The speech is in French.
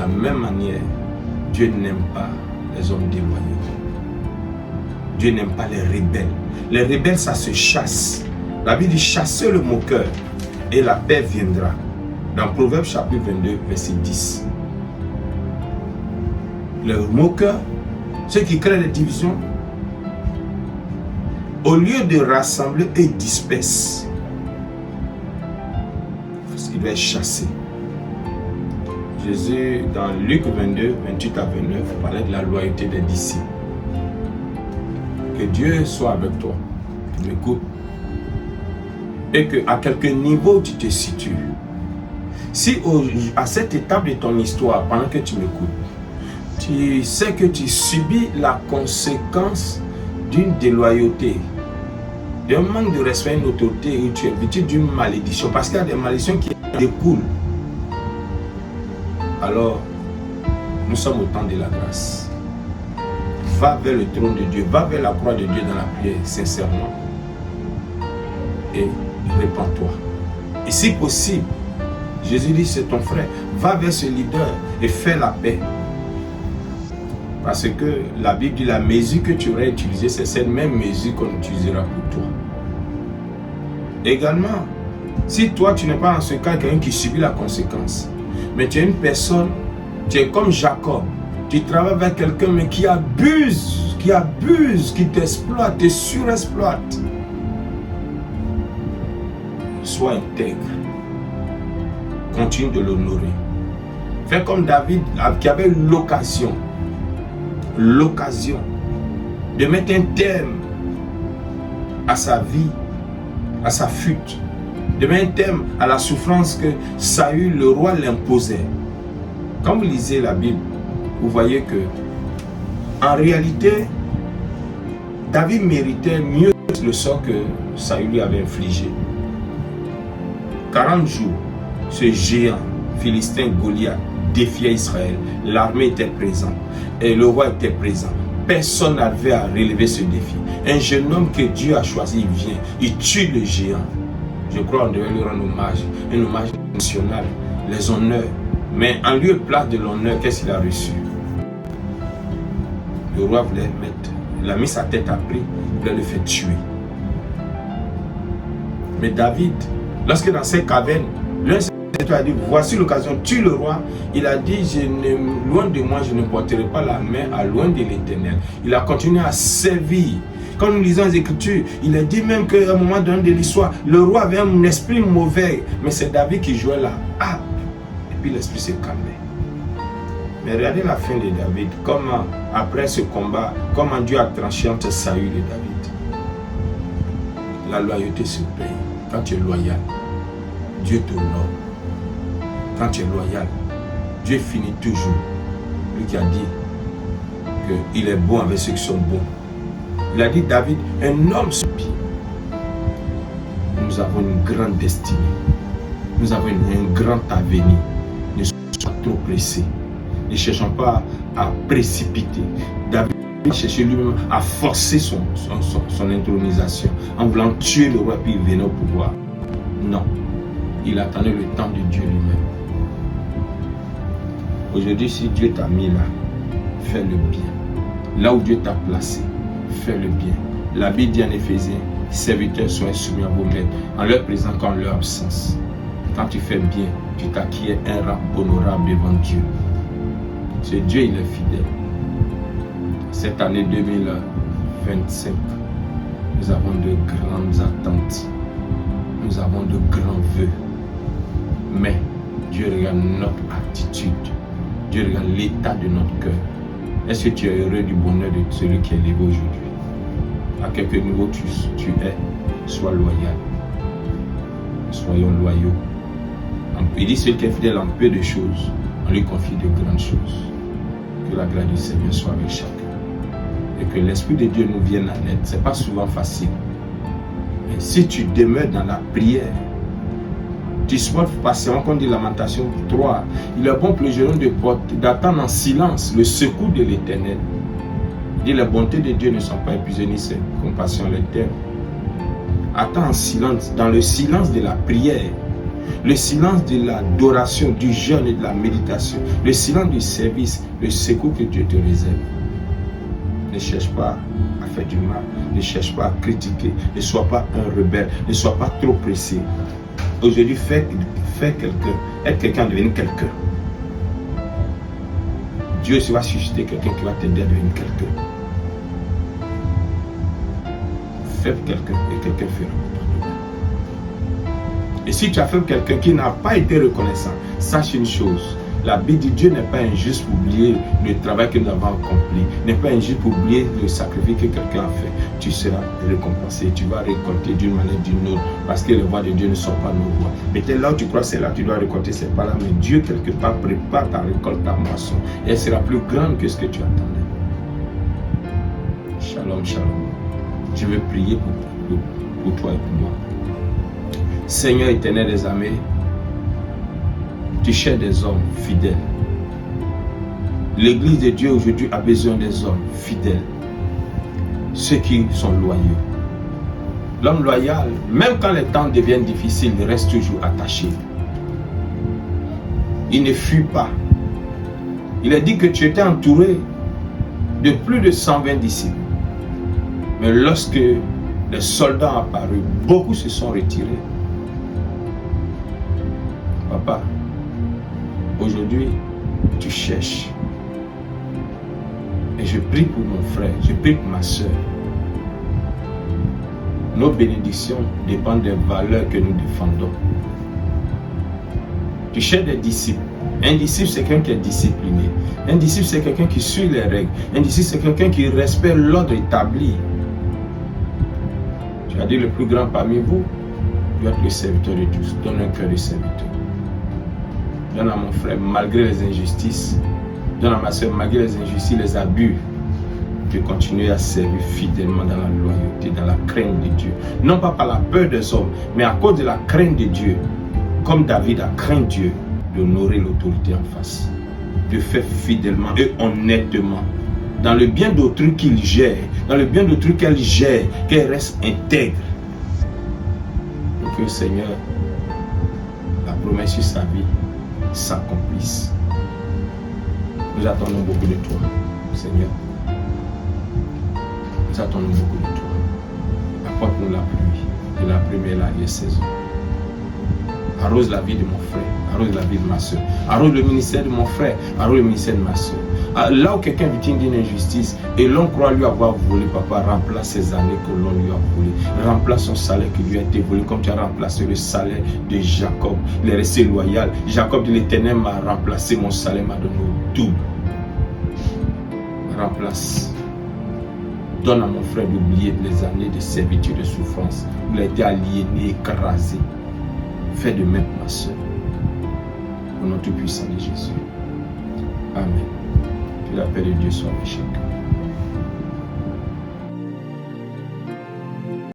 la même manière, Dieu n'aime pas les hommes déloyaux. Dieu n'aime pas les rebelles. Les rebelles, ça se chasse. La Bible dit chassez le moqueur et la paix viendra. Dans Proverbes chapitre 22, verset 10. Les moqueurs, ceux qui créent les divisions, au lieu de rassembler, ils dispersent. Parce qu'il doit être chassé. Jésus, dans Luc 22, 28 à 29, parlait de la loyauté des disciples. Que Dieu soit avec toi. Tu m'écoutes. Et qu'à quelque niveau tu te situes. Si à cette étape de ton histoire, pendant que tu m'écoutes, tu sais que tu subis la conséquence d'une déloyauté, d'un manque de respect, d'une autorité, ou tu es victime d'une malédiction, parce qu'il y a des malédictions qui découlent. Alors, nous sommes au temps de la grâce. Va vers le trône de Dieu, va vers la croix de Dieu dans la prière, sincèrement. Et répands-toi. Et si possible, Jésus dit, c'est ton frère, va vers ce leader et fais la paix. Parce que la Bible dit, la mesure que tu aurais utilisée, c'est cette même mesure qu'on utilisera pour toi. Également, si toi, tu n'es pas dans ce cas quelqu'un qui subit la conséquence, mais tu es une personne, tu es comme Jacob, tu travailles avec quelqu'un mais qui abuse, qui t'exploite, te surexploite. Sois intègre. Continue de l'honorer. Fais comme David qui avait l'occasion de mettre un terme à sa vie, à sa fuite, de mettre un terme à la souffrance que Saül, le roi, l'imposait. Quand vous lisez la Bible, vous voyez que en réalité, David méritait mieux le sort que Saül lui avait infligé. 40 jours, ce géant philistin Goliath défiait Israël. L'armée était présente et le roi était présent. Personne n'avait à relever ce défi. Un jeune homme que Dieu a choisi, il vient, il tue le géant. Je crois qu'on devait lui rendre hommage, un hommage national, les honneurs. Mais en lieu et place de l'honneur, qu'est-ce qu'il a reçu? Le roi voulait mettre, il a mis sa tête à prix, il voulait le faire tuer. Mais David, lorsque dans ces cavernes, l'un a dit, voici l'occasion, tue le roi. Il a dit, loin de moi, je ne porterai pas la main à loin de l'Éternel. Il a continué à servir. Quand nous lisons les Écritures, il a dit même qu'à un moment donné de l'histoire, le roi avait un esprit mauvais, mais c'est David qui jouait là. Ah, et puis l'esprit s'est calmé. Mais regardez la fin de David, comment après ce combat, comment Dieu a tranché entre Saül et David. La loyauté se paye. Quand tu es loyal, Dieu t'honore. Quand tu es loyal, Dieu finit toujours. Lui qui a dit qu'il est bon avec ceux qui sont bons. Il a dit, David, un homme se pie. Nous avons une grande destinée. Nous avons un grand avenir. Ne soyons pas trop pressés. Ne cherchons pas à précipiter. David cherchait lui-même à forcer son intronisation en voulant tuer le roi puis il venait au pouvoir. Non. Il attendait le temps de Dieu lui-même. Aujourd'hui, si Dieu t'a mis là, fais le bien. Là où Dieu t'a placé, fais le bien. La Bible dit en Éphésiens, serviteurs soient soumis à vos maîtres, en leur présence qu'en leur absence. Quand tu fais bien, tu t'acquiers un rang honorable devant Dieu. Ce Dieu, il est fidèle. Cette année 2025, nous avons de grandes attentes. Nous avons de grands vœux. Mais Dieu regarde notre attitude. Dieu regarde l'état de notre cœur. Est-ce que tu es heureux du bonheur de celui qui est levé aujourd'hui? À quelque niveau tu es, sois loyal. Soyons loyaux. Il dit celui qui est fidèle en peu de choses, on lui confie de grandes choses. Que la grâce du Seigneur soit avec chacun. Et que l'Esprit de Dieu nous vienne en aide. Ce n'est pas souvent facile. Mais si tu demeures dans la prière, tu supportes patiemment, comme dit Lamentation 3, il est bon pour le jeune homme d'attendre en silence le secours de l'Éternel. Il dit les bontés de Dieu ne sont pas épuisées ni ses compassions l'éternel. Attends en silence, dans le silence de la prière, le silence de l'adoration, du jeûne et de la méditation, le silence du service, le secours que Dieu te réserve. Ne cherche pas à faire du mal, ne cherche pas à critiquer, ne sois pas un rebelle, ne sois pas trop pressé. Aujourd'hui, fais quelqu'un, être quelqu'un, devenir quelqu'un. Dieu va susciter quelqu'un qui va t'aider à devenir quelqu'un. Fais quelqu'un et quelqu'un fera. Et si tu as fait quelqu'un qui n'a pas été reconnaissant, sache une chose. La Bible dit Dieu n'est pas injuste pour oublier le travail que nous avons accompli, n'est pas injuste pour oublier le sacrifice que quelqu'un a fait. Tu seras récompensé, tu vas récolter d'une manière ou d'une autre, parce que les voies de Dieu ne sont pas nos voies. Mais peut-être là où tu crois c'est là tu dois récolter, c'est pas là, mais Dieu quelque part prépare ta récolte, ta moisson, et elle sera plus grande que ce que tu attendais. Shalom, shalom. Je veux prier pour toi et pour moi. Seigneur éternel des armées, tu cherches des hommes fidèles. L'église de Dieu aujourd'hui a besoin des hommes fidèles. Ceux qui sont loyaux. L'homme loyal, même quand les temps deviennent difficiles, il reste toujours attaché. Il ne fuit pas. Il a dit que tu étais entouré de plus de 120 disciples. Mais lorsque les soldats ont apparu, beaucoup se sont retirés. Papa, aujourd'hui, tu cherches. Et je prie pour mon frère, je prie pour ma soeur. Nos bénédictions dépendent des valeurs que nous défendons. Tu cherches des disciples. Un disciple, c'est quelqu'un qui est discipliné. Un disciple, c'est quelqu'un qui suit les règles. Un disciple, c'est quelqu'un qui respecte l'ordre établi. Tu as dit le plus grand parmi vous doit être le serviteur de tous. Donne un cœur de serviteur. Donne à mon frère, malgré les injustices. Donne à ma soeur, malgré les injustices, les abus, de continuer à servir fidèlement dans la loyauté, dans la crainte de Dieu. Non pas par la peur des hommes, mais à cause de la crainte de Dieu. Comme David a craint Dieu, d'honorer l'autorité en face. De faire fidèlement et honnêtement. Dans le bien d'autrui qu'il gère, dans le bien d'autrui qu'elle gère, qu'elle reste intègre. Et que le Seigneur, la promesse sur sa vie, s'accomplisse. Nous attendons beaucoup de toi, Seigneur. Nous attendons beaucoup de toi. Apporte-nous la pluie, et la première l'arrière-saison. Arrose la vie de mon frère, arrose la vie de ma soeur, arrose le ministère de mon frère, arrose le ministère de ma soeur. Là où quelqu'un est victime d'une injustice et l'on croit lui avoir volé, papa, remplace ces années que l'on lui a volé. Remplace son salaire qui lui a été volé, comme tu as remplacé le salaire de Jacob. Il est resté loyal. Jacob de l'Éternel m'a remplacé, mon salaire m'a donné au double. Remplace. Donne à mon frère d'oublier les années de servitude, de souffrance. Il a été aliéné, écrasé. Fais de même, ma soeur. Au nom tout puissant de Jésus. Amen. Que la paix de Dieu soit avec chacun.